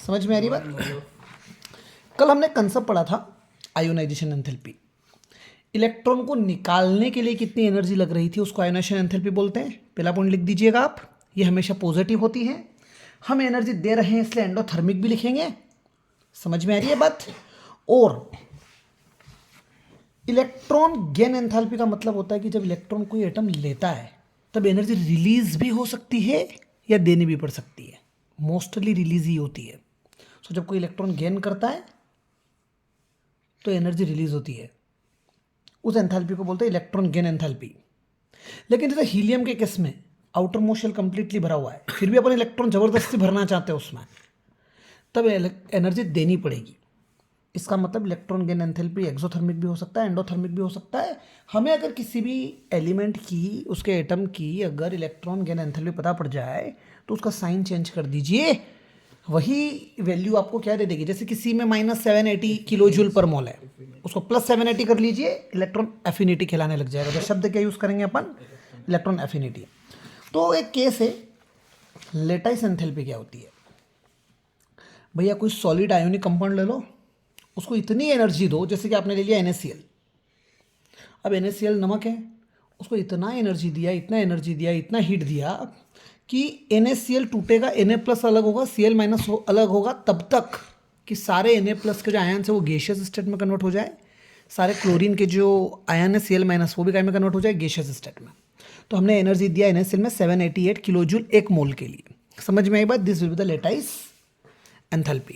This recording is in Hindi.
समझ में आ रही बात? कल हमने कंसेप्ट पढ़ा था आयोनाइजेशन एंथैल्पी। इलेक्ट्रॉन को निकालने के लिए कितनी एनर्जी लग रही थी उसको आयोनाइजेशन एंथैल्पी बोलते हैं। पहला पॉइंट लिख दीजिएगा आप, ये हमेशा पॉजिटिव होती है। हम एनर्जी दे रहे हैं इसलिए एंडोथर्मिक भी लिखेंगे। समझ में आ रही है बात? और इलेक्ट्रॉन गेन एंथैल्पी का मतलब होता है कि जब इलेक्ट्रॉन कोई एटम लेता है तब एनर्जी रिलीज भी हो सकती है या देनी भी पड़ सकती है। मोस्टली रिलीज ही होती है। सो जब कोई इलेक्ट्रॉन गेन करता है तो एनर्जी रिलीज होती है, उस एंथैल्पी को बोलते हैं इलेक्ट्रॉन गेन एंथैल्पी। लेकिन जैसे हीलियम के केस में आउटर मोस्ट शेल कंप्लीटली भरा हुआ है, फिर भी अपन इलेक्ट्रॉन जबरदस्ती भरना चाहते हैं उसमें, तब एनर्जी देनी पड़ेगी। इसका मतलब इलेक्ट्रॉन गेन एंथैल्पी एक्सोथर्मिक भी हो सकता है, एंडोथर्मिक भी हो सकता है। हमें अगर किसी भी एलिमेंट की, उसके एटम की अगर इलेक्ट्रॉन गेन एंथैल्पी पता पड़ जाए तो उसका साइन चेंज कर दीजिए, वही वैल्यू आपको क्या दे देगी। जैसे किसी में -780 किलो जूल पर मोल है, उसको +780 कर लीजिए, इलेक्ट्रॉन एफिनिटी खिलाने लग जाएगा। तो शब्द क्या यूज़ करेंगे अपन? Electron affinity. तो एक केस है, लेटाइस एंथैल्पी क्या होती है? भैया कोई सॉलिड आयोनिक कंपाउंड ले लो, उसको इतनी एनर्जी दो, जैसे कि आपने ले लिया NaCl। अब NaCl नमक है, उसको इतना एनर्जी दिया, इतना एनर्जी दिया, इतना हीट दिया कि NaCl टूटेगा, Na+ अलग होगा, Cl- अलग होगा, तब तक कि सारे Na+ के जो आयन है वो गैसियस स्टेट में कन्वर्ट हो जाए, सारे क्लोरीन के जो आयन है Cl- वो भी काय में कन्वर्ट हो जाए, गैसियस स्टेट में। तो हमने एनर्जी दिया NaCl में 788 किलो जूल एक मोल के लिए। समझ में आई बात? This will be the lattice enthalpy.